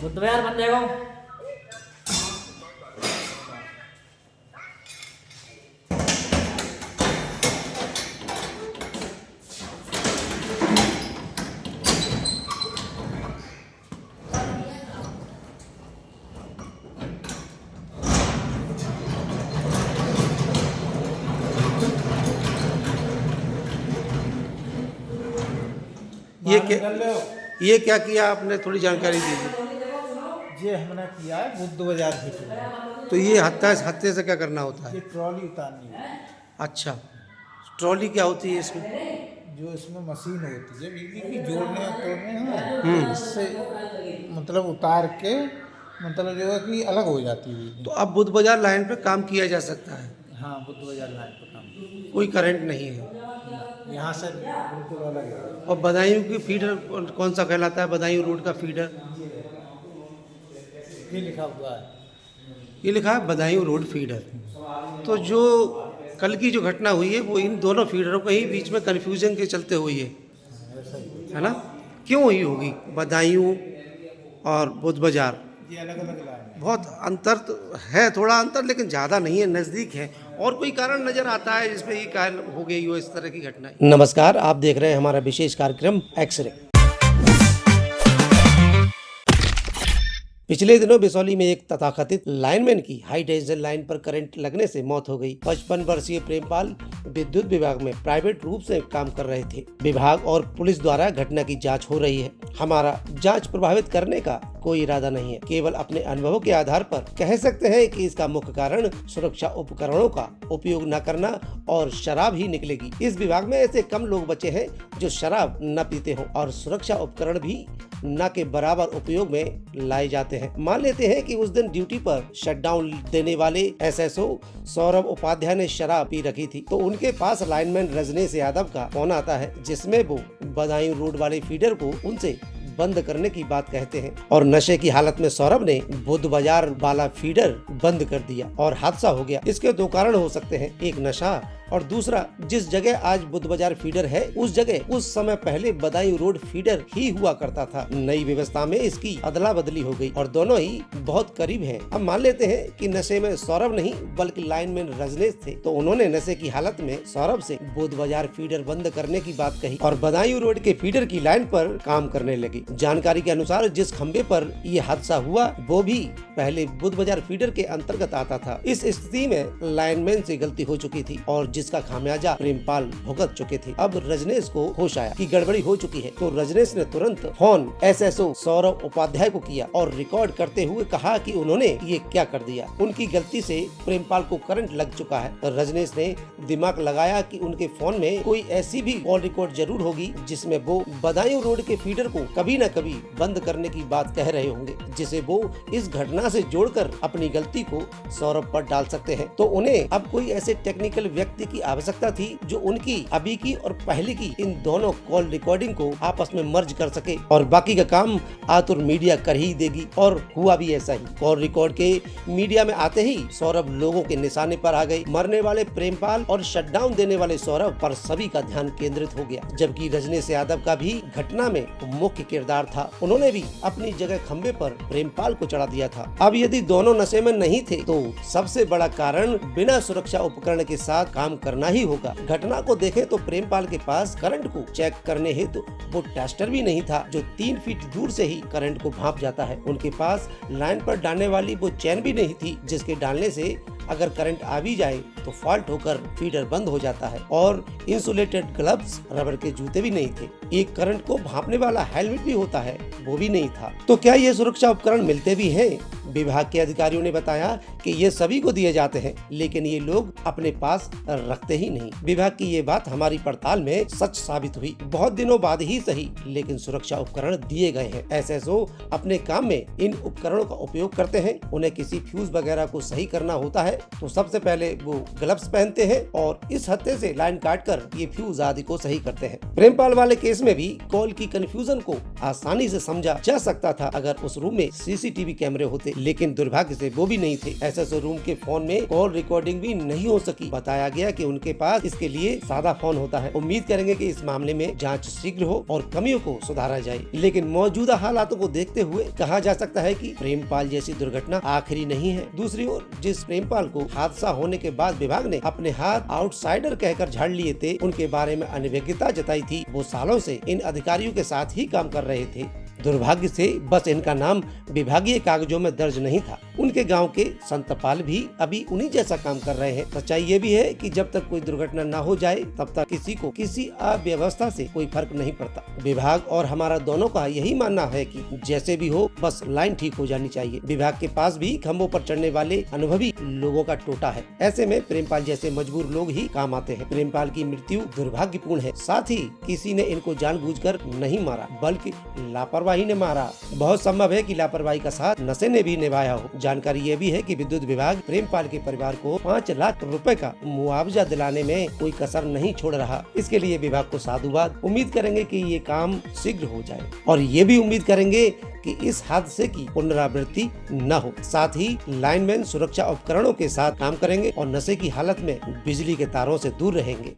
बुद्धवार बंदे को ये क्या किया आपने, थोड़ी जानकारी दीजिए। ये हमने किया है बुद्ध बाजार से। तो ये हत्थे से क्या करना होता ये है? ट्रॉली उतारनी है। अच्छा, ट्रॉली क्या होती है इसमें? जो इसमें मशीन होती है बिजली की, जोड़ने और तोड़ने है, इससे मतलब उतार के मतलब जो है कि अलग हो जाती है बिजली। तो अब बुद्ध बाजार लाइन पे काम किया जा सकता है, हाँ, बुद्ध बाजार लाइन पर काम कोई करंट नहीं है। यहाँ से बिल्कुल अलग है। और बदायूं की फीडर कौन सा कहलाता है? बदायूं रोड का फीडर ये लिखा हुआ है। ये लिखा है बदायूं रोड फीडर। तो जो कल की जो घटना हुई है वो इन दोनों फीडरों के ही बीच में कन्फ्यूजन के चलते हुई ऐसा ही है ना? क्यों हुई होगी बदायूं और बुद्ध बाजार? ये अलग अलग लाइन है। बहुत अंतर तो है, थोड़ा अंतर, लेकिन ज़्यादा नहीं है, नज़दीक है। और कोई कारण नज़र आता है जिसमें ये कारण हो गई हो इस तरह की घटना? नमस्कार, आप देख रहे हैं हमारा विशेष कार्यक्रम एक्सरे। पिछले दिनों बिसौली में एक तथाकथित लाइनमैन की हाई टेंशन लाइन पर करंट लगने से मौत हो गई। 55 वर्षीय प्रेमपाल विद्युत विभाग में प्राइवेट रूप से काम कर रहे थे। विभाग और पुलिस द्वारा घटना की जांच हो रही है। हमारा जांच प्रभावित करने का कोई इरादा नहीं है, केवल अपने अनुभवों के आधार पर कह सकते हैं कि इसका मुख्य कारण सुरक्षा उपकरणों का उपयोग न करना और शराब ही निकलेगी। इस विभाग में ऐसे कम लोग बचे हैं जो शराब न पीते हों और सुरक्षा उपकरण भी न के बराबर उपयोग में लाए जाते हैं। मान लेते हैं कि उस दिन ड्यूटी पर शटडाउन देने वाले एसएसओ सौरभ उपाध्याय ने शराब पी रखी थी, तो उनके पास लाइनमैन रजनीश यादव का फोन आता है जिसमें वो बदायूं रोड वाले फीडर को उनसे बंद करने की बात कहते हैं और नशे की हालत में सौरभ ने बुद्ध बाजार वाला फीडर बंद कर दिया और हादसा हो गया। इसके दो कारण हो सकते हैं, एक नशा और दूसरा जिस जगह आज बुद्ध बाजार फीडर है उस जगह उस समय पहले बदायूं रोड फीडर ही हुआ करता था। नई व्यवस्था में इसकी अदला बदली हो गई और दोनों ही बहुत करीब हैं। अब मान लेते हैं कि नशे में सौरभ नहीं बल्कि लाइनमैन रजनीश थे, तो उन्होंने नशे की हालत में सौरभ से बुद्ध बाजार फीडर बंद करने की बात कही और बदायूं रोड के फीडर की लाइन पर काम करने लगे। जानकारी के अनुसार जिस खंबे पर ये हादसा हुआ वो भी पहले बुद्ध बाजार फीडर के अंतर्गत आता था। इस स्थिति में लाइनमैन से गलती हो चुकी थी और जिसका खामियाजा प्रेमपाल भुगत चुके थे। अब रजनीश को होश आया कि गड़बड़ी हो चुकी है, तो रजनीश ने तुरंत फोन एसएसओ सौरभ उपाध्याय को किया और रिकॉर्ड करते हुए कहा कि उन्होंने ये क्या कर दिया, उनकी गलती से प्रेमपाल को करंट लग चुका है। तो रजनीश ने दिमाग लगाया कि उनके फोन में कोई ऐसी भी कॉल रिकॉर्ड जरूर होगी जिसमें वो बदायूं रोड के फीडर को कभी न कभी बंद करने की बात कह रहे होंगे, जिसे वो इस घटना से जोड़कर अपनी गलती को सौरभ पर डाल सकते हैं। तो उन्हें अब कोई ऐसे टेक्निकल व्यक्ति की आवश्यकता थी जो उनकी अभी की और पहले की इन दोनों कॉल रिकॉर्डिंग को आपस में मर्ज कर सके और बाकी का काम आतुर मीडिया कर ही देगी। और हुआ भी ऐसा ही। कॉल रिकॉर्ड के मीडिया में आते ही सौरभ लोगों के निशाने पर आ गए। मरने वाले प्रेमपाल और शटडाउन देने वाले सौरभ पर सभी का ध्यान केंद्रित हो गया, जबकि रजनीश यादव का भी घटना में मुख्य किरदार था। उन्होंने भी अपनी जगह खंबे पर प्रेमपाल को चढ़ा दिया था। अब यदि दोनों नशे में नहीं थे तो सबसे बड़ा कारण बिना सुरक्षा उपकरण के साथ काम करना ही होगा। घटना को देखें तो प्रेमपाल के पास करंट को चेक करने हेतु वो टेस्टर भी नहीं था जो 3 फीट दूर से ही करंट को भांप जाता है। उनके पास लाइन पर डालने वाली वो चैन भी नहीं थी जिसके डालने से अगर करंट आ भी जाए तो फॉल्ट होकर फीडर बंद हो जाता है। और इंसुलेटेड ग्लव्स, रबर के जूते भी नहीं थे। एक करंट को भांपने वाला हेलमेट भी होता है, वो भी नहीं था। तो क्या ये सुरक्षा उपकरण मिलते भी हैं? विभाग के अधिकारियों ने बताया कि ये सभी को दिए जाते हैं, लेकिन ये लोग अपने पास रखते ही नहीं। विभाग की ये बात हमारी पड़ताल में सच साबित हुई। बहुत दिनों बाद ही सही, लेकिन सुरक्षा उपकरण दिए गए हैं। एसएसओ अपने काम में इन उपकरणों का उपयोग करते हैं। उन्हें किसी फ्यूज वगैरह को सही करना होता है तो सबसे पहले वो ग्लव्स पहनते हैं और इस हत्थे से लाइन काटकर ये फ्यूज आदि को सही करते हैं। प्रेमपाल वाले केस में भी कॉल की कंफ्यूजन को आसानी से समझा जा सकता था अगर उस रूम में सीसीटीवी कैमरे होते। लेकिन दुर्भाग्य से वो भी नहीं थे। एसएसओ रूम के फोन में कॉल रिकॉर्डिंग भी नहीं हो सकी। बताया गया कि उनके पास इसके लिए सादा फोन होता है। उम्मीद करेंगे कि इस मामले में जांच शीघ्र हो और कमियों को सुधारा जाए। लेकिन मौजूदा हालातों को देखते हुए कहा जा सकता है कि प्रेमपाल जैसी दुर्घटना आखिरी नहीं है। दूसरी ओर जिस प्रेमपाल को हादसा होने के बाद विभाग ने अपने हाथ आउटसाइडर कहकर झाड़ लिए थे, उनके बारे में अनभिज्ञता जताई थी, वो सालों से इन अधिकारियों के साथ ही काम कर रहे थे। दुर्भाग्य से बस इनका नाम विभागीय कागजों में दर्ज नहीं था। उनके गांव के संतपाल भी अभी उन्हीं जैसा काम कर रहे हैं। सच्चाई ये भी है कि जब तक कोई दुर्घटना न हो जाए तब तक किसी को किसी अव्यवस्था से कोई फर्क नहीं पड़ता। विभाग और हमारा दोनों का यही मानना है कि जैसे भी हो बस लाइन ठीक हो जानी चाहिए। विभाग के पास भी खंभों पर चढ़ने वाले अनुभवी लोगों का टोटा है। ऐसे में प्रेमपाल जैसे मजबूर लोग ही काम आते हैं। प्रेमपाल की मृत्यु दुर्भाग्यपूर्ण है। साथ ही किसी ने इनको जानबूझकर नहीं मारा बल्कि लापरवाही ने मारा। बहुत संभव है कि लापरवाही का साथ नशे ने भी निभाया हो। जानकारी ये भी है कि विद्युत विभाग प्रेमपाल के परिवार को 5 लाख रुपए का मुआवजा दिलाने में कोई कसर नहीं छोड़ रहा। इसके लिए विभाग को साधुवाद। उम्मीद करेंगे कि ये काम शीघ्र हो जाए और ये भी उम्मीद करेंगे कि इस हादसे की पुनरावृत्ति न हो। साथ ही लाइनमैन सुरक्षा उपकरणों के साथ काम करेंगे और नशे की हालत में बिजली के तारों से दूर रहेंगे।